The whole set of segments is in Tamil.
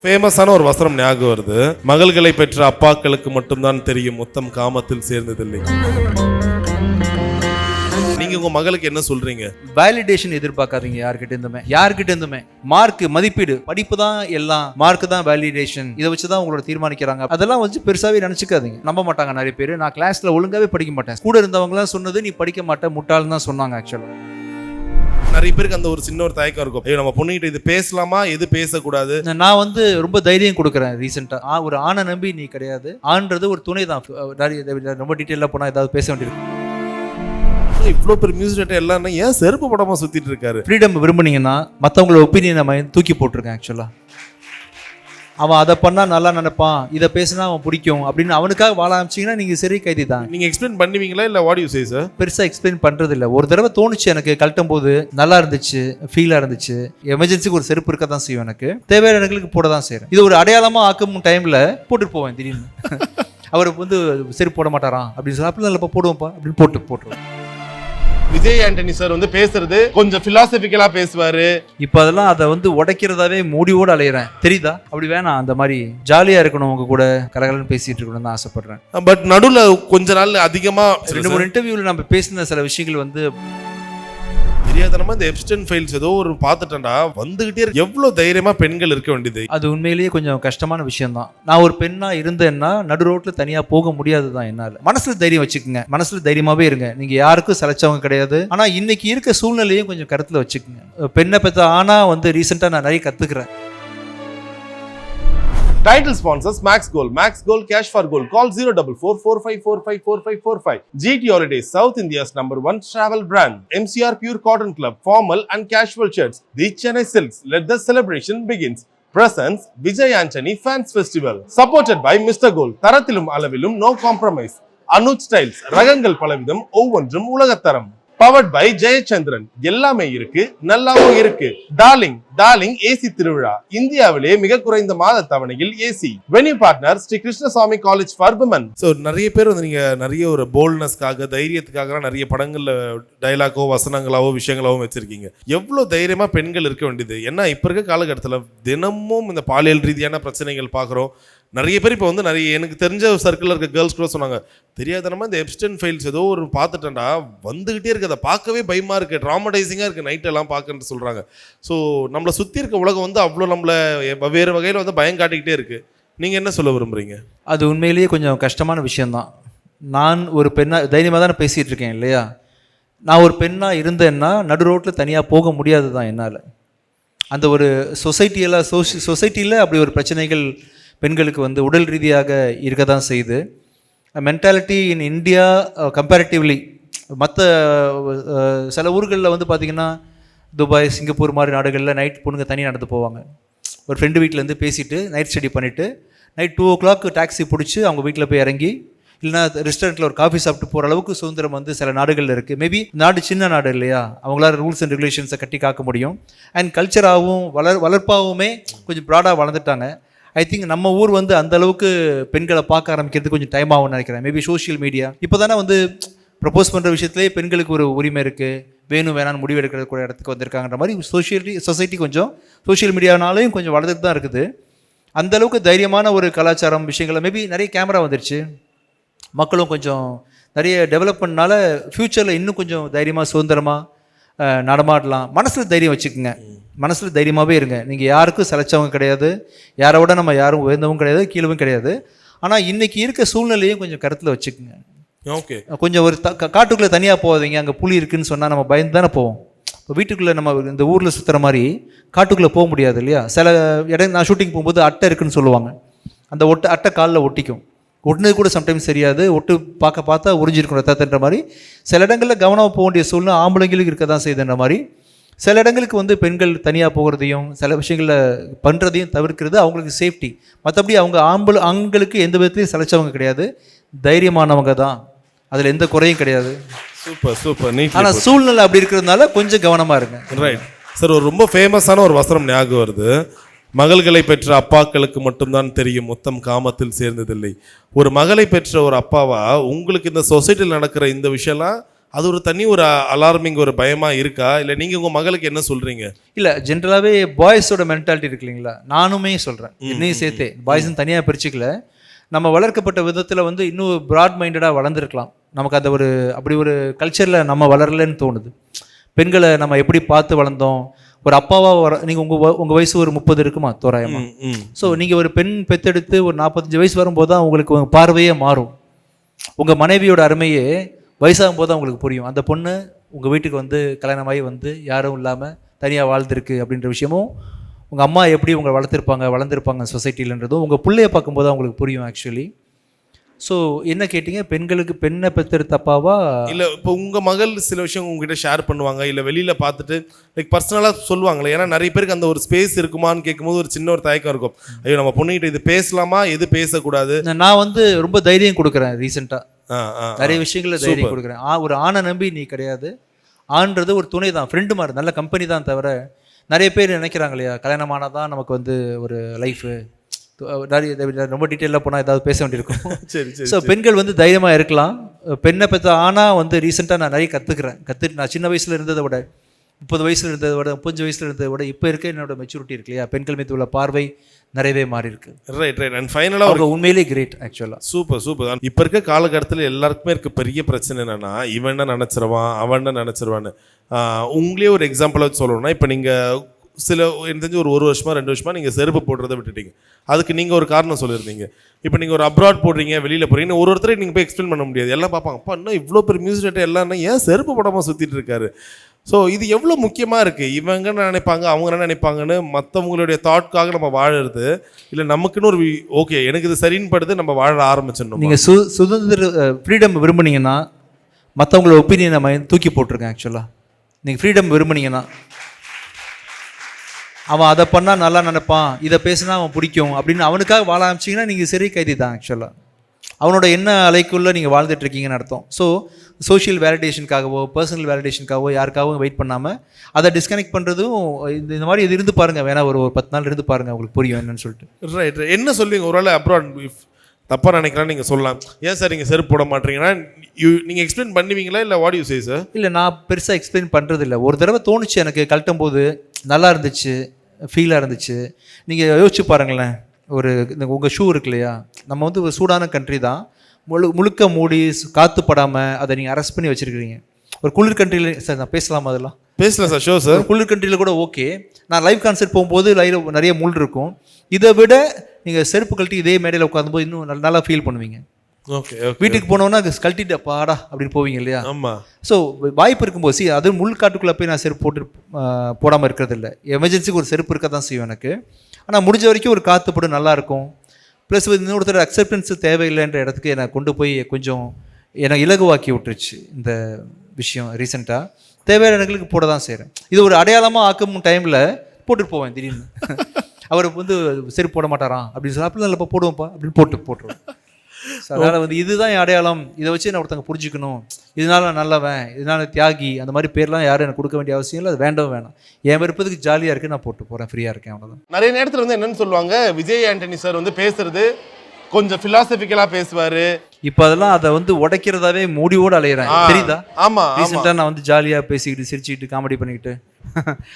ஃபேமஸான ஒரு வசனம் ஞாபகம் வருது. மகள்களை பெற்ற அப்பாக்களுக்கு மட்டும்தான் தெரியும் முத்தம் காமத்தில் சேர்ந்ததில்லை. நீங்க உங்க மகளுக்கு என்ன சொல்றீங்க? வேலிடேஷன் எதிர்பார்க்காதீங்க யார்கிட்ட இருந்துமே. மார்க் மதிப்பீடு, படிப்பு தான் எல்லாம், மார்க் தான் வேலிடேஷன், இதை வச்சுதான் உங்களோட தீர்மானிக்கிறாங்க. அதெல்லாம் வச்சு பெருசாவே நினைச்சுக்காதீங்க. நம்ப மாட்டாங்க நிறைய பேர். நான் கிளாஸ்ல ஒழுங்காவே படிக்க மாட்டேன், கூட இருந்தவங்க எல்லாம் சொன்னது நீ படிக்க மாட்டேன் முட்டாள்னு தான் சொன்னாங்க. ஆக்சுவலா நிறைய பேருக்கு அந்த ஒரு சின்ன ஒரு தயக்கம் இருக்கும். ஐயோ நம்ம பொண்ணுகிட்ட இது பேசலாமா, எது பேசக்கூடாது. நான் ரொம்ப தைரியம் கொடுக்குறேன். ரீசெண்டா ஒரு ஆணை நம்பி நீ கிடையாது, ஆண்றது ஒரு துணை தான். ரொம்ப டீட்டெயிலாக போனா ஏதாவது பேச வேண்டியிருக்கு. இவ்வளோ பெரிய மியூசிக் எல்லாம் ஏன் செருப்பு படமா சுத்திட்டு இருக்காரு? ஃப்ரீடம் விரும்புனீங்கன்னா மற்றவங்களோட ஒப்பீனியன் நம்ம தூக்கி போட்டிருக்கேன். ஆக்சுவலா அவன் அதை பண்ணா நல்லா நினைப்பான், இதை பேசினா அவன் பிடிக்கும் அப்படின்னு அவனுக்காக வாழ ஆரம்பிச்சிங்கன்னா நீங்க சரி கைதி தான். நீங்க எக்ஸ்பிளைன் பண்ணுவீங்களா இல்ல வாட் யூ சே சார்? பெருசா எக்ஸ்பிளைன் பண்றது இல்லை. ஒரு தடவை தோணுச்சு எனக்கு, கழட்டும் போது நல்லா இருந்துச்சு, ஃபீலா இருந்துச்சு. எமர்ஜென்சிக்கு ஒரு செருப்பு இருக்க தான் செய்யும், எனக்கு தேவையான இடங்களுக்கு போட தான் செய்யறேன். இது ஒரு அடையாளமா ஆக்கும் டைம்ல போட்டுட்டு போவேன். திடீர்னு அவர் செருப்பு போட மாட்டாராம் அப்படின்னு சொல்லி, அப்படி இல்லப்பா போடுவோம்ப்பா அப்படின்னு போட்டுருவேன். விஜய் ஆண்டனி சார் பேசுறது கொஞ்சம் பிலாசபிக்கலா பேசுவாரு. இப்ப அதெல்லாம் அதை உடைக்கிறதாவே மூடியோடு அலையிறேன். தெரியுதா? அப்படி வேணாம். அந்த மாதிரி ஜாலியா இருக்கணும், உங்க கூட கலகலன்னு பேசிட்டு இருக்கணும் தான் ஆசைப்படுறேன். பட் நடுவுல கொஞ்ச நாள் அதிகமா 2-3 இன்டர்வியூல நம்ம பேசின சில விஷயங்கள் தெரியாதனமா இந்த எப்ஸ்டன் ஃபைல்ஸ் ஏதோ ஒரு பார்த்துட்டேன்டா வந்துகிட்டே இருக்கு. எவ்வளவு தைரியமா பெண்கள் இருக்க வேண்டியது. அது உண்மையிலேயே கொஞ்சம் கஷ்டமான விஷயம் தான். நான் ஒரு பெண்ணா இருந்தேன்னா நடு ரோட்ல தனியா போக முடியாது தான் என்னால. மனசுல தைரியம் வச்சுக்கோங்க, மனசுல தைரியமாவே இருங்க. நீங்க யாருக்கும் சலைச்சவங்க கிடையாது. ஆனா இன்னைக்கு இருக்க சூழ்நிலையும் கொஞ்சம் கருத்துல வச்சுக்கோங்க. பெண்ணை பெற்ற ஆனா ரீசெண்டா நான் நிறைய கத்துக்கிறேன். Title sponsors Max Gold. Max Gold Cash for Gold. Call 04445454545. GT Holidays, South India's #1 travel brand. MCR Pure Cotton Club, formal and casual shirts. The Chennai Silks. Let the celebration begins. Presents Vijay Antony Fans Festival. Supported by Mr. Gold. தரத்திலும் அளவிலும் no compromise. Anuj Styles. ரகங்கள் பலவிதம், ஒவ்வொன்றும் உலகத்தரம். Powered by Jayachandran. எல்லாமே இருக்கு, நல்லாவும் இருக்கு. டார்லிங் ஏசி திருவிழா. இந்தியாவிலே மிக குறைந்த மாத தவணையில் AC. Venue partner Sri Krishnasamy college for women. So நிறைய பேர் நீங்க நிறைய ஒரு போல்ட்னஸ்க்காக, தைரியத்துக்காக நிறைய படங்கள்ல டைலாக்கோ வசனங்களாவோ விஷயங்களாவோ வச்சிருக்கீங்க. எவ்வளவு தைரியமா பெண்கள் இருக்க வேண்டியது. ஏன்னா இப்ப இருக்க காலகட்டத்தில் தினமும் இந்த பாலியல் ரீதியான பிரச்சனைகள் பார்க்குறோம். நிறைய பேர் இப்போ நிறைய எனக்கு தெரிஞ்ச சர்க்கிளில் இருக்க கேர்ள்ஸ் கூட சொன்னாங்க, தெரியாதனமா இந்த எப்ஸ்டன் ஃபைல்ஸ் ஏதோ ஒரு பார்த்துட்டேன்டா வந்துகிட்டே இருக்கு, அதை பார்க்கவே பயமா இருக்கு, ட்ராமடைசிங்காக இருக்கு நைட்டெல்லாம் பார்க்கன்னு சொல்றாங்க. ஸோ நம்மளை சுற்றி இருக்க உலகம் அவ்வளோ நம்மளை வேறு வகையில் பயம் காட்டிக்கிட்டே இருக்கு. நீங்க என்ன சொல்ல விரும்புறீங்க? அது உண்மையிலேயே கொஞ்சம் கஷ்டமான விஷயம்தான். நான் ஒரு பெண்ணா தைரியமாக தானே பேசிட்டு இருக்கேன் இல்லையா? நான் ஒரு பெண்ணா இருந்தேன்னா நடு ரோட்டில் தனியாக போக முடியாது தான் என்னால். அந்த ஒரு சொசைட்டியில் அப்படி ஒரு பிரச்சனைகள் பெண்களுக்கு உடல் ரீதியாக இருக்க தான் செய்யுது. மென்டாலிட்டி இன் இந்தியா கம்பேரிட்டிவ்லி மற்ற சில ஊர்களில் பார்த்திங்கன்னா துபாய், சிங்கப்பூர் மாதிரி நாடுகளில் நைட் பொண்ணுங்க தனியாக நடந்து போவாங்க. ஒரு ஃப்ரெண்டு வீட்டிலேருந்து பேசிவிட்டு நைட் ஸ்டடி பண்ணிவிட்டு நைட் 2 o'clock டாக்ஸி பிடிச்சி அவங்க வீட்டில் போய் இறங்கி, இல்லைனா ரெஸ்டாரண்ட்டில் ஒரு காஃபி சாப்பிட்டு போகிற அளவுக்கு சுதந்திரம் சில நாடுகளில் இருக்குது. மேபி நாடு சின்ன நாடு இல்லையா, அவங்களால ரூல்ஸ் அண்ட் ரெகுலேஷன்ஸை கட்டி காக்க முடியும். அண்ட் கல்ச்சராகவும் வளர்ப்பாகவுமே கொஞ்சம் ப்ராடாக வளர்ந்துட்டாங்க. ஐ திங்க் நம்ம ஊர் அந்த அளவுக்கு பெண்களை பார்க்க ஆரம்பிக்கிறது கொஞ்சம் டைம் ஆகும்னு நினைக்கிறேன். மேபி சோஷியல் மீடியா இப்போ தானே ப்ரப்போஸ் பண்ணுற விஷயத்துலேயே பெண்களுக்கு ஒரு உரிமை இருக்குது, வேணும் வேணான்னு முடிவு எடுக்கிற கூட இடத்துக்கு வந்திருக்காங்கன்ற மாதிரி சொசைட்டி கொஞ்சம் சோஷியல் மீடியானாலையும் கொஞ்சம் வளர்ந்துட்டு தான் இருக்குது. அந்தளவுக்கு தைரியமான ஒரு கலாச்சாரம் விஷயங்களை மேபி நிறைய கேமரா வந்துருச்சு, மக்களும் கொஞ்சம் நிறைய டெவலப் பண்ணனால ஃப்யூச்சரில் இன்னும் கொஞ்சம் தைரியமாக சுதந்திரமாக நடமாடலாம். மனசில் தைரியம் வச்சுக்கோங்க, மனசில் தைரியமாகவே இருங்க. நீங்கள் யாருக்கும் சலைச்சவங்க கிடையாது, யாரோட நம்ம யாரும் உயர்ந்தவங்க கிடையாது, கீழவும் கிடையாது. ஆனால் இன்றைக்கி இருக்க சூழ்நிலையும் கொஞ்சம் கருத்தில் வச்சுக்கோங்க. ஓகே, கொஞ்சம் ஒரு காட்டுக்குள்ளே தனியாக போகாதீங்க. அங்கே புலி இருக்குதுன்னு சொன்னால் நம்ம பயந்து தானே போவோம். இப்போ வீட்டுக்குள்ளே நம்ம இந்த ஊரில் சுற்றுற மாதிரி காட்டுக்குள்ளே போக முடியாது இல்லையா? சில இடம் நான் ஷூட்டிங் போகும்போது அட்டை இருக்குதுன்னு சொல்லுவாங்க, அந்த அட்டை காலில் ஒட்டிக்கும். ஒட்டுனது கூட சம்டைம்ஸ் தெரியாது, பார்த்தா உறிஞ்சிருக்கும் ரத்தத்துன்ற மாதிரி. சில இடங்களில் கவனமாக போக வேண்டிய சூழ்நிலை ஆம்பளைங்களுக்கு இருக்க தான் செய்யுதுன்ற மாதிரி. சில இடங்களுக்கு பெண்கள் தனியாக போகிறதையும் சில விஷயங்களில் பண்ணுறதையும் தவிர்க்கிறது அவங்களுக்கு சேஃப்டி. மற்றபடி ஆண்களுக்கு எந்த விதத்துலையும் சலைச்சவங்க கிடையாது, தைரியமானவங்க தான், அதில் எந்த குறையும் கிடையாது. சூப்பர். ஆனால் சூழ்நிலை அப்படி இருக்கிறதுனால கொஞ்சம் கவனமாக இருங்க. Right sir. ஒரு ரொம்ப ஃபேமஸான ஒரு வசனம் ஞாபகம் வருது. மகள்களை பெற்ற அப்பாக்களுக்கு மட்டும்தான் தெரியும் முத்தம் காமத்தில் சேர்ந்ததில்லை. ஒரு மகளை பெற்ற ஒரு அப்பாவா உங்களுக்கு இந்த சொசைட்டியில் நடக்கிற இந்த விஷயம்லாம் அது ஒரு தனி ஒரு அலார்மிங் ஒரு பயமா இருக்கா, இல்லை நீங்க உங்க மகளுக்கு என்ன சொல்றீங்க? இல்லை, ஜென்ரலாகவே பாய்ஸோட மென்டாலிட்டி இருக்கு இல்லைங்களா, நானுமே சொல்கிறேன், என்னையும் சேர்த்தே பாய்ஸ்ன்னு தனியாக பிரிச்சுக்கல. நம்ம வளர்க்கப்பட்ட விதத்தில் வந்து இன்னும் ப்ராட் மைண்டடாக வளர்ந்துருக்கலாம். நமக்கு அந்த ஒரு அப்படி ஒரு கல்ச்சரில் நம்ம வளரலன்னு தோணுது. பெண்களை நம்ம எப்படி பார்த்து வளர்ந்தோம், ஒரு அப்பாவாக நீங்கள் உங்கள் வயசு ஒரு 30 இருக்குமா தோராயமா? ஸோ நீங்கள் ஒரு பெண் பெத்தெடுத்து ஒரு 45 வயசு வரும்போது தான் உங்களுக்கு உங்கள் பார்வையே மாறும். உங்கள் மனைவியோட அருமையே வயசாகும் போது தான் உங்களுக்கு புரியும். அந்த பொண்ணு உங்கள் வீட்டுக்கு வந்து கல்யாணமாகி வந்து யாரும் இல்லாமல் தனியாக வாழ்ந்துருக்கு அப்படின்ற விஷயமும், உங்கள் அம்மா எப்படி உங்களை வளர்ந்துருப்பாங்க சொசைட்டிலன்றதும் உங்கள் பிள்ளைய பார்க்கும்போது தான் உங்களுக்கு புரியும் ஆக்சுவலி. ஸோ என்ன கேட்டிங்க, பெண்ணை பெத்தெடுத்த தப்பாவா? இல்லை, இப்போ உங்கள் மகள் சில விஷயம் உங்ககிட்ட ஷேர் பண்ணுவாங்க, இல்லை வெளியில் பார்த்துட்டு லைக் பர்சனலாக சொல்லுவாங்களே, ஏன்னா நிறைய பேருக்கு அந்த ஒரு ஸ்பேஸ் இருக்குமான்னு கேட்கும்போது ஒரு சின்ன ஒரு தயக்கம் இருக்கும். ஐயோ நம்ம பொண்ணுகிட்ட இது பேசலாமா, எது பேசக்கூடாது. நான் வந்து ரொம்ப தைரியம் கொடுக்குறேன் ரீசெண்டாக, நிறைய விஷயங்களில் தைரியம் கொடுக்குறேன். ஒரு ஆணை நம்பி நீ கிடையாது, ஆண்றது ஒரு துணை தான், ஃப்ரெண்டு மாதிரி, நல்ல கம்பெனி தான். தவிர நிறைய பேர் நினைக்கிறாங்க இல்லையா, கல்யாணமானால் தான் நமக்கு வந்து ஒரு லைஃபு, நிறைய ரொம்ப டீட்டெயிலாக போனால் ஏதாவது பேச வேண்டியிருக்கும். சரி சரி. ஸோ பெண்கள் வந்து தைரியமாக இருக்கலாம். பெண்ணை பெற்ற ஆனால் வந்து ரீசெண்டாக நான் நிறைய கற்றுக்கிறேன். நான் சின்ன வயசில் இருந்ததை விட, 30 வயசில் இருந்ததை விட, 35 வயசில் இருந்ததை விட இப்போ இருக்க என்னோட மெச்சூரிட்டி இருக்கு இல்லையா, பெண்கள் மீது உள்ள பார்வை நிறையவே மாறி இருக்கு. ரைட். அண்ட் ஃபைனலாக அவங்க உண்மையிலே கிரேட் ஆக்சுவலாக. சூப்பர். இப்போ இருக்க காலகட்டத்தில் எல்லாருக்குமே இருக்க பெரிய பிரச்சனை என்னன்னா, இவன் என்ன நினச்சிருவான், அவன் என்ன நினச்சிருவான்னு. உங்களே ஒரு எக்ஸாம்பிளாக வச்சு சொல்லணும்னா, இப்போ நீங்கள் சில எனக்கு தெரிஞ்சு ஒரு வருஷமா 2 வருஷமா நீங்கள் செருப்பு போடுறதை விட்டுட்டீங்க. அதுக்கு நீங்கள் ஒரு காரணம் சொல்லியிருந்தீங்க. இப்போ நீங்கள் ஒரு அப்ராட் போடுறீங்க, வெளியில் போகிறீங்க, ஒருத்தரை நீங்கள் போய் எக்ஸ்பிளைன் பண்ண முடியாது. எல்லாம் பார்ப்பாங்க, அப்பா இன்னும் இவ்வளோ பெரிய மியூசிக் டேட்டர் எல்லாம் ஏன் செருப்பு போடாமல் சுற்றிட்டு இருக்காரு. ஸோ இது எவ்வளோ முக்கியமாக இருக்குது. இவங்க என்ன நினைப்பாங்க, அவங்க என்ன நினைப்பாங்கன்னு மற்றவங்களுடைய தாட்காக நம்ம வாழறது இல்லை, நமக்குன்னு ஒரு ஓகே எனக்கு இது சரின்னு படுது, நம்ம வாழ ஆரம்பிச்சிடணும். நீங்கள் சுதந்திர ஃப்ரீடம் விரும்புனீங்கன்னா மற்றவங்களோட ஒப்பீனியனை நம்ம தூக்கி போட்டிருக்கேன். ஆக்சுவலாக நீங்கள் ஃப்ரீடம் விரும்புனீங்கன்னா, அவன் அதை பண்ணால் நல்லா நினைப்பான், இதை பேசினா அவன் பிடிக்கும் அப்படின்னு அவனுக்காக வாழ ஆரம்பிச்சிங்கன்னா நீங்கள் சரி கைதி தான். ஆக்சுவலாக அவனோட என்ன அலைக்குள்ளே நீங்கள் வாழ்ந்துட்டுருக்கீங்கன்னு அர்த்தம். ஸோ சோஷியல் வேலிடேஷனுக்காகவோ பர்சனல் வேலிடேஷனுக்காகவோ யாருக்காகவும் வெயிட் பண்ணாமல் அதை டிஸ்கனெக்ட் பண்ணுறதும், இந்த மாதிரி இது இருந்து பாருங்கள், வேணா ஒரு 10 நாள் இருந்து பாருங்கள், உங்களுக்கு புரியும் என்னன்னு சொல்லிட்டு. ரைட். என்ன சொல்லுவீங்க, ஒரு வேளை அப்ராட் தப்பாக நினைக்கிறான்னு நீங்கள் சொல்லலாம், ஏன் சார் நீங்கள் செருப்பு போட மாட்டீங்கன்னா நீங்கள் எக்ஸ்பிளைன் பண்ணுவீங்களா, இல்லை வாட் யூ சே சார்? இல்லை, நான் பெருசாக எக்ஸ்பிளைன் பண்ணுறது இல்லை. ஒரு தடவை தோணுச்சு எனக்கு, கழட்டும் போது நல்லா இருந்துச்சு, ஃபீலாக இருந்துச்சு. நீங்கள் யோசிச்சு பாருங்களேன், உங்கள் ஷூ இருக்கு இல்லையா, நம்ம வந்து ஒரு சூடான கண்ட்ரி தான், முழுக்க மூடி காற்று படாமல் அதை நீங்கள் அரெஸ்ட் பண்ணி வச்சுருக்கிறீங்க. ஒரு குளிர் கண்ட்ரியில் சார் நான் பேசலாமா, அதெல்லாம் பேசலாம் சார், ஷோ சார். குளிர் கண்ட்ரியில் கூட ஓகே. நான் லைவ் கான்சர்ட் போகும்போது நிறைய முள் இருக்கும். இதை விட நீங்கள் செருப்பு கழட்டி இதே மேடையில் உட்காந்தும்போது இன்னும் நல்லா ஃபீல் பண்ணுவீங்க. ஓகே. வீட்டுக்கு போனோன்னா கழட்டிட்டு பாடா அப்படின்னு போவீங்க இல்லையா. ஆமாம். ஸோ வாய்ப்பு இருக்கும்போது அது முள் காட்டுக்குள்ளே போய் நான் செருப்பு போடாமல் இருக்கிறது இல்லை. எமர்ஜென்சிக்கு ஒரு செருப்பு இருக்க தான் செய்யும் எனக்கு. ஆனால் முடிஞ்ச வரைக்கும் ஒரு காற்று போட்டு நல்லாயிருக்கும். ப்ளஸ் இன்னொருத்தர் அக்செப்டன்ஸு தேவையில்லைன்ற இடத்துக்கு என்னை கொண்டு போய் கொஞ்சம் என்னை இலகுவாக்கி விட்டுருச்சு இந்த விஷயம். ரீசெண்டாக தேவையான இடங்களுக்கு போட தான் செய்கிறேன். இது ஒரு அடையாளமாக ஆக்கும் டைமில் போட்டுட்டு போவேன். திடீர்னு அவர் வந்து செருப்பு போட மாட்டாராம் அப்படின்னு சொல்லி, அப்படிலாம் இல்லைப்பா போடுவோம்ப்பா அப்படின்னு போட்டுருவேன். ஸோ அதனால் வந்து இதுதான் என் அடையாளம், இதை வச்சு நான் ஒருத்தங்க புரிஞ்சுக்கணும், இதனால நான் நல்லவன், இதனால தியாகி, அந்த மாதிரி பேர்லாம் யாரும் எனக்கு கொடுக்க வேண்டிய அவசியம் இல்லை. அது வேண்டாம். என் விருப்பத்துக்கு ஜாலியாக இருக்குது, நான் போட்டு போகிறேன், ஃப்ரீயாக இருக்கேன், அவ்வளோதான். நிறைய நேரத்தில் வந்து என்னன்னு சொல்லுவாங்க, விஜய் ஆண்டனி சார் வந்து பேசுறது கொஞ்சம் ஃபிலாசபிக்கலாக பேசுவார். இப்போ அதெல்லாம் அதை வந்து உடைக்கிறதாவே மூடியோடு அலையிறேன், தெரியுதா? ஆமாம். ரீசெண்டாக நான் வந்து ஜாலியாக பேசிக்கிட்டு சிரிச்சுக்கிட்டு காமெடி பண்ணிக்கிட்டு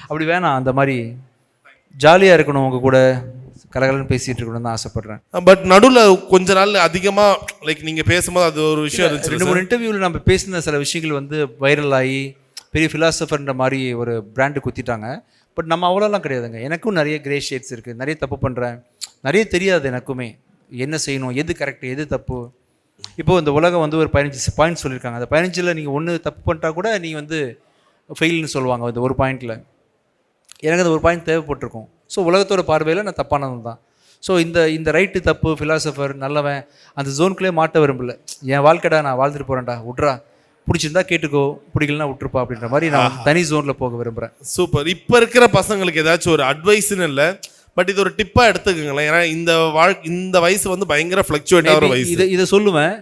அப்படி வேணாம், அந்த மாதிரி ஜாலியாக இருக்கணும், உங்கள் கூட கலகலன்னு பேசிட்டு இருக்கணும்னு தான் ஆசைப்படுறேன். பட் நடுவில் கொஞ்ச நாள் அதிகமாக லைக் நீங்கள் பேசும்போது அது ஒரு விஷயம் இருந்துச்சு. 2-3 இன்டர்வியூவில் நம்ம பேசின சில விஷயங்கள் வந்து வைரல் ஆகி பெரிய ஃபிலாசபர்ன்ற மாதிரி ஒரு பிராண்டு குத்திட்டாங்க. பட் நம்ம அவ்வளோலாம் கிடையாதுங்க. எனக்கும் நிறைய கிரே ஷேட்ஸ் இருக்குது, நிறைய தப்பு பண்ணுறேன், நிறைய தெரியாது எனக்குமே என்ன செய்யணும், எது கரெக்டு எது தப்பு. இப்போது இந்த உலகம் வந்து ஒரு 15 பாயிண்ட் சொல்லியிருக்காங்க. அந்த 15ல் நீங்கள் ஒன்று தப்பு பண்ணிட்டா கூட நீங்கள் வந்து ஃபெயில்னு சொல்லுவாங்க அந்த ஒரு பாயிண்டில். எனக்கு அந்த ஒரு பாயிண்ட் தேவைப்பட்டிருக்கும். ஸோ உலகத்தோட பார்வையில் நான் தப்பானது தான். ஸோ இந்த ரைட்டு தப்பு, ஃபிலாசபர் நல்லவன் அந்த ஜோனுக்குள்ளே மாட்ட விரும்பல. என் வாழ்க்கைடா, நான் வாழ்ந்துட்டு போகிறேன்டா, விட்றா, பிடிச்சிருந்தா கேட்டுக்கோ, பிடிக்கலனா விட்டுருப்பா அப்படின்ற மாதிரி நான் தனி ஜோனில் போக விரும்புகிறேன். சூப்பர். இப்போ இருக்கிற பசங்களுக்கு ஏதாச்சும் ஒரு அட்வைஸ்ன்னு இல்லை, பட் இது ஒரு டிப்பாக எடுத்துக்கோங்களேன். ஏன்னா இந்த வயசு வந்து பயங்கர ஃப்ளக்சுவேட் ஆகிற வயசு. இதை சொல்லுவேன்,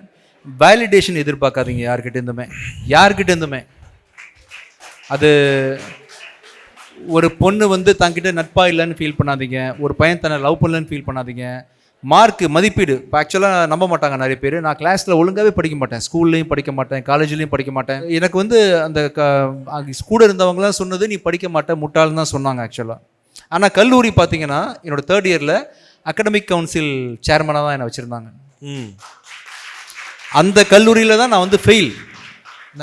வேலிடேஷன் எதிர்பார்க்காதீங்க யார்கிட்ட இருந்துமே. அது ஒரு பொண்ணு வந்து தங்கிட்ட நட்பா இல்லைன்னு ஃபீல் பண்ணாதீங்க, ஒரு பையன் தன்னை லவ் பண்ணலன்னு ஃபீல் பண்ணாதீங்க, மார்க்கு மதிப்பீடு இப்போ ஆக்சுவலாக நம்ப மாட்டாங்க நிறைய பேர். நான் கிளாஸில் ஒழுங்காகவே படிக்க மாட்டேன், ஸ்கூல்லையும் படிக்க மாட்டேன், காலேஜ்லேயும் படிக்க மாட்டேன். எனக்கு வந்து அந்த கூட இருந்தவங்களாம் சொன்னது நீ படிக்க மாட்டேன் முட்டாள்னு தான் சொன்னாங்க ஆக்சுவலாக. ஆனால் கல்லூரி பார்த்தீங்கன்னா என்னோடய 3rd இயரில் அகடமிக் கவுன்சில் சேர்மனாக தான் என்னை வச்சுருந்தாங்க. அந்த கல்லூரியில் தான் நான் வந்து ஃபெயில்.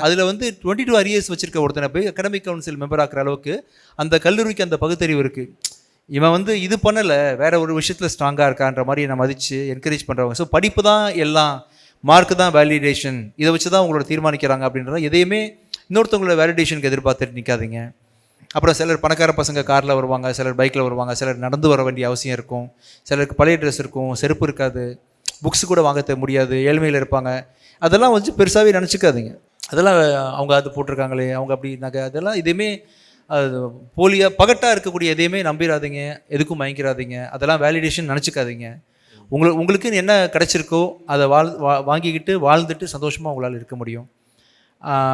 அதில் வந்து 22 அரியர்ஸ் வச்சுருக்க ஒருத்தனை போய் அகடமிக் கவுன்சில் மெம்பர் ஆக்குற அளவுக்கு அந்த கல்லூரிக்கு அந்த பகுத்தறிவு இருக்குது. இவன் வந்து இது பண்ணலை, வேற ஒரு விஷயத்தில் ஸ்ட்ராங்காக இருக்கான்ற மாதிரி என்னை மதித்து என்கரேஜ் பண்ணுறவங்க. ஸோ படிப்பு தான் எல்லாம், மார்க்கு தான் வேலிடேஷன், இதை வச்சு தான் உங்களோட தீர்மானிக்கிறாங்க அப்படின்றத எதையுமே இன்னொருத்தவங்களோட வேலிடேஷனுக்கு எதிர்பார்த்துட்டு நிற்காதீங்க. அப்புறம் சிலர் பணக்கார பசங்க காரில் வருவாங்க, சிலர் பைக்கில் வருவாங்க, சிலர் நடந்து வர வேண்டிய அவசியம் இருக்கும், சிலருக்கு பழைய ட்ரெஸ் இருக்கும், செருப்பு இருக்காது, புக்ஸ் கூட வாங்க முடியாது, ஏழ்மையில் இருப்பாங்க. அதெல்லாம் வந்து பெருசாகவே நினச்சிக்காதீங்க. அதெல்லாம் அவங்க அது போட்டிருக்காங்களே, அவங்க அப்படி நகை, அதெல்லாம் எதையுமே அது போலியாக பகட்டாக இருக்கக்கூடிய எதையுமே நம்பிடாதீங்க, எதுக்கும் மயங்கிறாதீங்க, அதெல்லாம் வேலிடேஷன் நினச்சிக்காதீங்க. உங்களுக்கு என்ன கிடச்சிருக்கோ அதை வாங்கிக்கிட்டு வாழ்ந்துட்டு சந்தோஷமாக உங்களால் இருக்க முடியும்.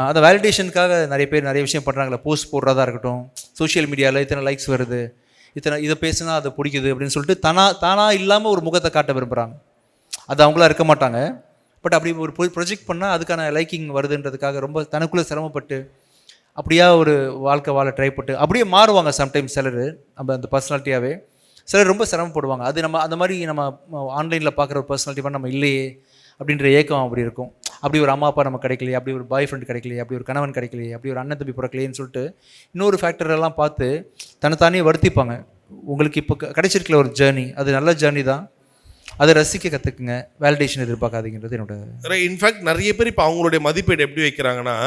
அந்த வேலிடேஷனுக்காக நிறைய பேர் நிறைய விஷயம் பண்ணுறாங்களே, போஸ்ட் போடுறதா இருக்கட்டும், சோஷியல் மீடியாவில் இத்தனை லைக்ஸ் வருது, இதை பேசுனா அதை பிடிக்குது அப்படின்னு சொல்லிட்டு தானாக இல்லாமல் ஒரு முகத்தை காட்ட விரும்புகிறாங்க. அது அவங்களா இருக்க மாட்டாங்க. பட் அப்படி ஒரு ப்ரொஜெக்ட் பண்ணால் அதுக்கான லைக்கிங் வருதுன்றதுக்காக ரொம்ப தனக்குள்ளே சிரமப்பட்டு அப்படியா ஒரு வாழ்க்கை வாழ ட்ரை பட்டு அப்படியே மாறுவாங்க. சம்டைம்ஸ் சிலர் நம்ம அந்த பர்சனாலிட்டியாகவே சிலர் ரொம்ப சிரமப்படுவாங்க. அது நம்ம அந்த மாதிரி நம்ம ஆன்லைனில் பார்க்குற ஒரு பர்சனாலிட்டி நம்ம இல்லையே அப்படின்ற ஏக்கம் அப்படி இருக்கும். அப்படி ஒரு அம்மா அப்பா நம்ம கிடைக்கலையே, அப்படி ஒரு பாய் ஃப்ரெண்ட் கிடைக்கலையே, அப்படி ஒரு கணவன் கிடைக்கலையே, அப்படி ஒரு அண்ணன் தம்பி பிறக்கலையேன்னு சொல்லிட்டு இன்னொரு ஃபேக்டரெல்லாம் பார்த்து தன்னைத்தானே வருத்திப்பாங்க. உங்களுக்கு இப்போ கிடைச்சிருக்கல ஒரு ஜேர்னி, அது நல்ல ஜேர்னி தான், அதை ரசிக்க கற்றுக்குங்க, வேலிடேஷன் எதிர்பார்க்காதீங்கன்றது என்னோட. இன்ஃபேக்ட் நிறைய பேர் இப்போ அவங்களுடைய மதிப்பீடு எப்படி வைக்கிறாங்கன்னா,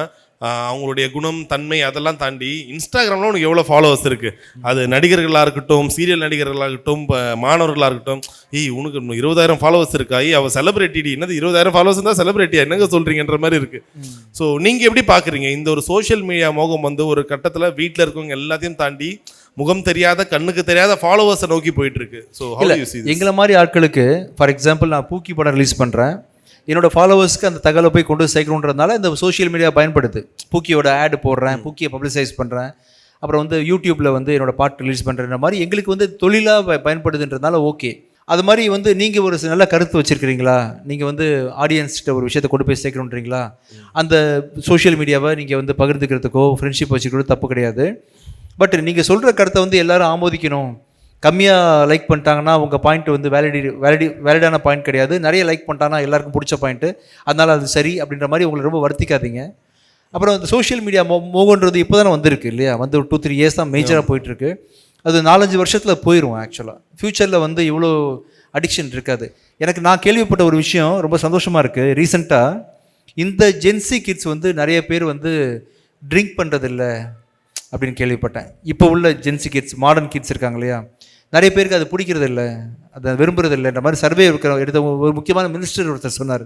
அவங்களுடைய குணம் தன்மை அதெல்லாம் தாண்டி இன்ஸ்டாகிராமில் உனக்கு எவ்வளோ ஃபாலோவர்ஸ் இருக்குது, அது நடிகர்களாக இருக்கட்டும், சீரியல் நடிகர்களாக இருக்கட்டும், மாணவர்களாக இருக்கட்டும், உனக்கு 20,000 ஃபாலோவர்ஸ் இருக்கா, அவள் செலிபிரிட்டி, என்னது 20,000 ஃபாலோவர்ஸ் தான் செலிபிரிட்டியா, என்னங்க சொல்கிறீங்கன்ற மாதிரி இருக்குது. ஸோ நீங்கள் எப்படி பார்க்குறீங்க இந்த ஒரு சோஷியல் மீடியா மோகம் வந்து ஒரு கட்டத்தில் வீட்டில் இருக்கவங்க எல்லாத்தையும் தாண்டி முகம் தெரியாத கண்ணுக்கு தெரியாத ஃபாலோவர்ஸை நோக்கி போயிட்டு இருக்கு? ஸோ எங்களை மாதிரி ஆட்களுக்கு, ஃபார் எக்ஸாம்பிள் நான் பூக்கி படம் ரிலீஸ் பண்ணுறேன், என்னோட ஃபாலோவர்ஸ்க்கு அந்த தகவலை போய் கொண்டு சேர்க்கணுன்றதுனால இந்த சோஷியல் மீடியா பயன்படுது. பூக்கியோட ஆடு போடுறேன், பூக்கியை பப்ளிசைஸ் பண்ணுறேன், அப்புறம் வந்து யூடியூப்பில் வந்து என்னோட பாட்டு ரிலீஸ் பண்ணுற மாதிரி எங்களுக்கு வந்து தொழிலாக பயன்படுதுன்றதுனால ஓகே. அது மாதிரி வந்து நீங்கள் ஒரு நல்ல கருத்து வச்சுருக்கிறீங்களா, நீங்கள் வந்து ஆடியன்ஸ்கிட்ட ஒரு விஷயத்தை கொண்டு போய் சேர்க்கணுன்றீங்களா, அந்த சோஷியல் மீடியாவை நீங்கள் வந்து பகிர்ந்துக்கிறதுக்கோ ஃப்ரெண்ட்ஷிப் வச்சுக்கிறதோ தப்பு கிடையாது. பட் நீங்கள் சொல்கிற கருத்தை வந்து எல்லோரும் ஆமோதிக்கணும், கம்மியாக லைக் பண்ணிட்டாங்கன்னா உங்கள் பாயிண்ட் வந்து வேலிடான பாயிண்ட் கிடையாது, நிறைய லைக் பண்ணிட்டாங்கன்னா எல்லாருக்கும் பிடிச்ச பாயிண்ட்டு, அதனால் அது சரி அப்படின்ற மாதிரி உங்களை ரொம்ப வருத்திக்காதீங்க. அப்புறம் இந்த சோஷியல் மீடியா மோகன்றது இப்போ தானே வந்திருக்கு இல்லையா, வந்து ஒரு 2-3 இயர்ஸ் தான் மேஜராக போயிட்டுருக்கு. அது 4-5 வருஷத்தில் போயிடும். ஆக்சுவலாக ஃப்யூச்சரில் வந்து இவ்வளோ அடிக்ஷன் இருக்காது. நான் கேள்விப்பட்ட ஒரு விஷயம் ரொம்ப சந்தோஷமாக இருக்குது. ரீசெண்டாக இந்த ஜென்சி கிட்ஸ் வந்து நிறைய பேர் வந்து ட்ரிங்க் பண்ணுறதில்ல அப்படின்னு கேள்விப்பட்டேன். இப்போ உள்ள ஜென்சி கிட்ஸ், மாடர்ன் கிட்ஸ் இருக்காங்க இல்லையா, நிறைய பேருக்கு அது பிடிக்கிறது இல்லை, அதை விரும்புறது இல்லைன்ற மாதிரி சர்வே எடுத்த ஒரு முக்கியமான மினிஸ்டர் ஒருத்தர் சொன்னார்.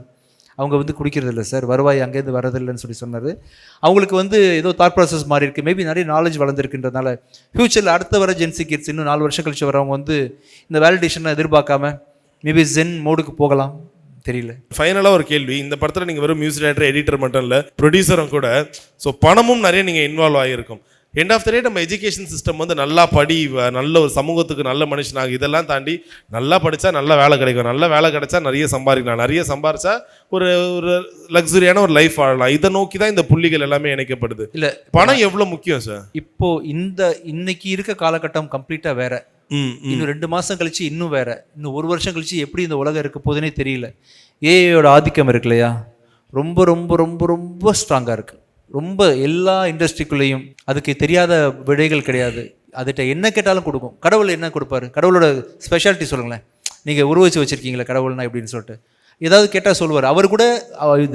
அவங்க வந்து குடிக்கிறது இல்லை சார், வருவாய் அங்கேருந்து வரதில்லைன்னு சொன்னார். அவங்களுக்கு வந்து ஏதோ தாட் ப்ராசஸ் மாதிரி இருக்குது, மேபி நிறைய நாலேஜ் வளர்ந்துருக்குன்றதுனால ஃப்யூச்சரில் அடுத்த வர ஜென்சி கிட்ஸ் இன்னும் 4 வருஷம் கழிச்சு வரவங்க வந்து இந்த வேலிடேஷனை எதிர்பார்க்காம மேபி ஜென் மோடுக்கு போகலாம், தெரியல. ஃபைனலாக ஒரு கேள்வி, இந்த படத்தில் நீங்கள் வெறும் மியூசிக் டைரக்டர் எடிட்டர் மட்டும் இல்லை, ப்ரொடியூசரும் கூட. ஸோ பணமும் நிறைய நீங்கள் இன்வால்வ் ஆகியிருக்கும். எண்ட் ஆஃப் த டே நம்ம எஜுகேஷன் சிஸ்டம் வந்து நல்லா படி, நல்ல ஒரு சமூகத்துக்கு நல்ல மனுஷனாக, இதெல்லாம் தாண்டி நல்லா படித்தா நல்ல வேலை கிடைக்கும், நல்ல வேலை கிடைச்சா நிறைய சம்பாதிக்கலாம், நிறைய சம்பாரிச்சா ஒரு ஒரு லக்ஸுரியான ஒரு லைஃப் வாழலாம். இதை நோக்கி தான் இந்த புள்ளிகள் எல்லாமே இணைக்கப்படுது. இல்லை பணம் எவ்வளோ முக்கியம் சார்? இப்போ இன்னைக்கு இருக்க காலகட்டம் கம்ப்ளீட்டாக வேற. இன்னும் 2 மாதம் கழிச்சு இன்னும் வேற, இன்னும் 1 வருஷம் கழிச்சு எப்படி இந்த உலகம் இருக்க போதுன்னே தெரியல. ஏஐயோட ஆதிக்கம் இருக்கு இல்லையா, ரொம்ப ரொம்ப ரொம்ப ரொம்ப ஸ்ட்ராங்காக இருக்குது. ரொம்ப எல்லா இண்டஸ்ட்ரிக்குள்ளேயும் அதுக்கு தெரியாத விடைகள் கிடையாது. அதுகிட்ட என்ன கேட்டாலும் கொடுக்கும். கடவுள் என்ன கொடுப்பாரு, கடவுளோட ஸ்பெஷாலிட்டி சொல்லுங்களேன். நீங்கள் உருவச்சு வச்சுருக்கீங்களா கடவுள்னா எப்படின்னு சொல்லிட்டு ஏதாவது கேட்டால் சொல்லுவார். அவர் கூட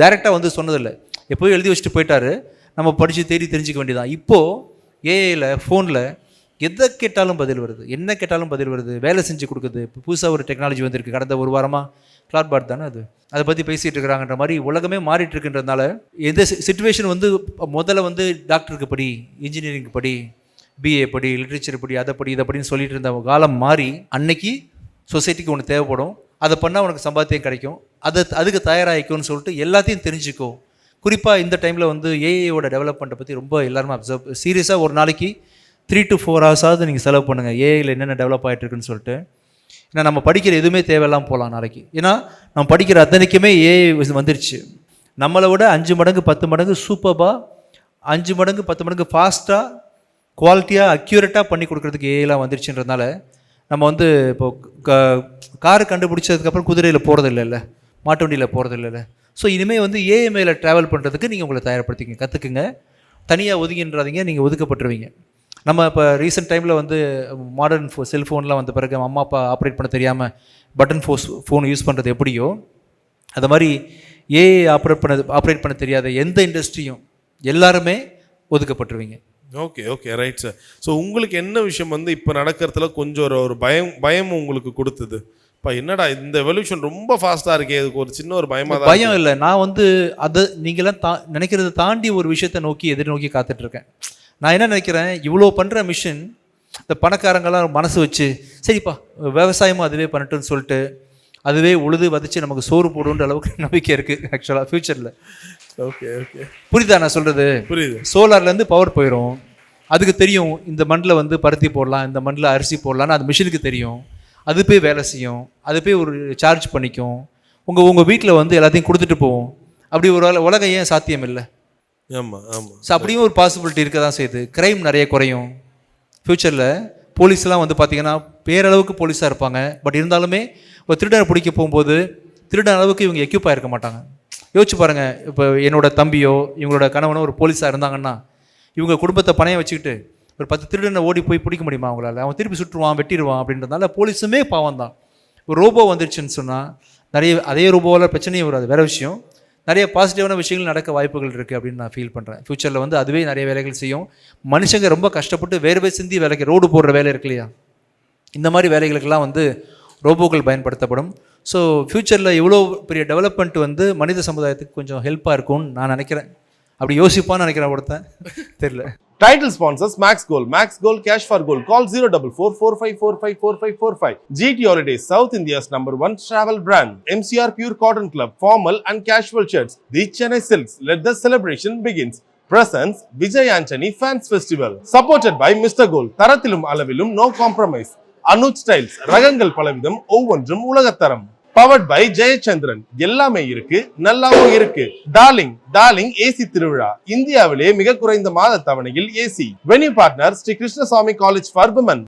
டைரெக்டாக வந்து சொன்னதில்லை, எப்போயும் எழுதி வச்சுட்டு போயிட்டாரு, நம்ம படித்து தேடி தெரிஞ்சிக்க வேண்டியதான். இப்போது ஏஐயில் ஃபோனில் எதை கேட்டாலும் பதில் வருது, என்ன கேட்டாலும் பதில் வருது, வேலை செஞ்சு கொடுக்குது. இப்போ புதுசாக ஒரு டெக்னாலஜி வந்திருக்கு, கடந்த 1 வாரமாக கிளாட்பாட் தானே அது, அதை பற்றி பேசிகிட்டு இருக்கிறாங்கன்ற மாதிரி உலகமே மாறிட்டு இருக்குன்றதுனால எந்த சிச்சுவேஷன் வந்து முதல்ல வந்து டாக்டருக்கு படி, இன்ஜினியரிங்க்கு படி, பிஏ படி, லிட்ரேச்சர் படி, அதை படி, இதை படின்னு சொல்லிட்டு இருந்த காலம் மாறி அன்னைக்கு சொசைட்டிக்கு ஒன்று தேவைப்படும், அதை பண்ணால் உனக்கு சம்பாத்தியம் கிடைக்கும், அதுக்கு தயாராகிக்கும்னு சொல்லிட்டு எல்லாத்தையும் தெரிஞ்சுக்கோ. குறிப்பாக இந்த டைமில் வந்து ஏஐயோட டெவலப்மெண்ட்டை பற்றி ரொம்ப எல்லாருமே அப்சர்வ் சீரியஸாக ஒரு நாளைக்கு 3 to 4 hours நீங்கள் செலவு பண்ணுங்கள் ஏஐயில் என்னென்ன டெவலப் ஆகிட்டு இருக்குன்னு சொல்லிட்டு. ஏன்னா நம்ம படிக்கிற எதுவுமே தேவையில்லாமல் போகலாம் நாளைக்கு. ஏன்னா நம்ம படிக்கிற அத்தனைக்குமே ஏஐ வந்துருச்சு. நம்மளை விட 5 மடங்கு 10 மடங்கு சூப்பராக 5 மடங்கு 10 மடங்கு ஃபாஸ்ட்டாக குவாலிட்டியாக அக்யூரேட்டாக பண்ணி கொடுக்குறதுக்கு ஏஐலாம் வந்துருச்சுன்றதுனால நம்ம வந்து இப்போது காரு கண்டுபிடிச்சதுக்கப்புறம் குதிரையில் போகிறது இல்லைல்ல, மாட்டு வண்டியில் போகிறது இல்லைல்ல. ஸோ இனிமேல் வந்து ஏஐ மேலே ட்ராவல் பண்ணுறதுக்கு நீங்கள் உங்களை தயார்படுத்திங்க, கற்றுக்குங்க. தனியாக ஒதுங்கின்றாதீங்க, நீங்கள் ஒதுக்கப்பட்டுருவீங்க. நம்ம இப்போ ரீசெண்ட் டைமில் வந்து மாடர்ன் செல்ஃபோன்லாம் வந்த பிறகு அம்மா அப்பா ஆப்ரேட் பண்ண தெரியாமல் பட்டன் ஃபோன் யூஸ் பண்ணுறது எப்படியோ அது மாதிரி ஏஐ ஆப்ரேட் பண்ண தெரியாத எந்த இண்டஸ்ட்ரியும் எல்லாருமே ஒதுக்கப்பட்டுருவீங்க. Okay okay right sir. So உங்களுக்கு என்ன விஷயம் வந்து இப்போ நடக்கிறதுல கொஞ்சம் ஒரு பயம் உங்களுக்கு கொடுத்தது? இப்போ என்னடா இந்த எவல்யூஷன் ரொம்ப ஃபாஸ்ட்டாக இருக்கே, இதுக்கு ஒரு சின்ன ஒரு பயமாக தான். பயம் இல்லை, நான் வந்து அதை நீங்களாம் நினைக்கிறத தாண்டி ஒரு விஷயத்தை நோக்கி எதிர்நோக்கி காத்துட்ருக்கேன். நான் என்ன நினைக்கிறேன், இவ்வளோ பண்ணுற மிஷின் இந்த பணக்காரங்கெல்லாம் மனசு வச்சு சரிப்பா விவசாயமும் அதுவே பண்ணட்டுன்னு சொல்லிட்டு அதுவே உழுது வதச்சு நமக்கு சோறு போடுன்ற அளவுக்கு நம்பிக்கை இருக்குது ஆக்சுவலாக ஃப்யூச்சரில். ஓகே ஓகே புரியுதா நான் சொல்கிறது? புரியுது. சோலார்லேருந்து பவர் போயிடும், அதுக்கு தெரியும் இந்த மண்ணில் வந்து பருத்தி போடலாம், இந்த மண்ணில் அரிசி போடலான்னு அது மிஷினுக்கு தெரியும். அது போய் வேலை செய்யும், அது போய் ஒரு சார்ஜ் பண்ணிக்கும், உங்கள் வீட்டில் வந்து எல்லாத்தையும் கொடுத்துட்டு போவோம். அப்படி ஒரு உலகம் ஏன் சாத்தியம் இல்லை? ஆமாம் ஆமாம். ஸோ அப்படியும் ஒரு பாசிபிலிட்டி இருக்க தான் செய்யுது. க்ரைம் நிறைய குறையும் ஃப்யூச்சரில். போலீஸ்லாம் வந்து பார்த்திங்கன்னா பேரளவுக்கு போலீஸாக இருப்பாங்க, பட் இருந்தாலுமே ஒரு திருடனை பிடிக்க போகும்போது திருடன் அளவுக்கு இவங்க எக்யூப் ஆகிருக்க மாட்டாங்க. யோசிச்சு பாருங்கள், இப்போ என்னோட தம்பியோ இவங்களோட கணவனோ ஒரு போலீஸாக இருந்தாங்கன்னா இவங்க குடும்பத்தை பணையம் வச்சுக்கிட்டு ஒரு 10 திருடனை ஓடி போய் பிடிக்க முடியுமா அவங்களால? அவன் திருப்பி சுட்டுருவான், வெட்டிடுவான். அப்படின்றதுனால போலீஸுமே பாவம் தான். ஒரு ரோபோ வந்துருச்சுன்னு சொன்னால் நிறைய அதே ரோபோவால் பிரச்சனையும் வராது, வேறு விஷயம். நிறைய பாசிட்டிவான விஷயங்கள் நடக்க வாய்ப்புகள் இருக்குது அப்படின்னு நான் ஃபீல் பண்ணுறேன். ஃப்யூச்சரில் வந்து அதுவே நிறைய வேலைகள் செய்யும். மனுஷங்க ரொம்ப கஷ்டப்பட்டு வேர்வை சிந்தி வேலைக்கு ரோடு போடுற வேலை இருக்கு இல்லையா, இந்த மாதிரி வேலைகளுக்கெல்லாம் வந்து ரோபோக்கள் பயன்படுத்தப்படும். ஸோ ஃப்யூச்சரில் இவ்வளோ பெரிய டெவலப்மெண்ட் வந்து மனித சமுதாயத்துக்கு கொஞ்சம் ஹெல்ப்பாக இருக்கும்னு நான் நினைக்கிறேன். அப்படி யோசிப்பான்னு நினைக்கிறேன் ஒருத்தன், தெரியல. Title sponsors Max Gold. Max Gold Cash for Gold. Call 04445454545. GT Holidays, South India's #1 travel brand. MCR Pure Cotton Club, formal and casual shirts. The Chennai Silks. Let the celebration begins. Presents Vijay Antony Fans Festival. Supported by Mr. Gold. Tarathilum alavilum no compromise. Anuj Styles. ரகங்கள் பலவிதம், ஒவ்வொன்றும் உலகத்தரம். Powered by Jayachandran. எல்லாமே இருக்கு, நல்லாவும் இருக்கு. டார்லிங் ஏசி திருவிழா. இந்தியாவிலே மிக குறைந்த மாத தவணையில் AC. Venue partner Sri Krishnasamy college for women.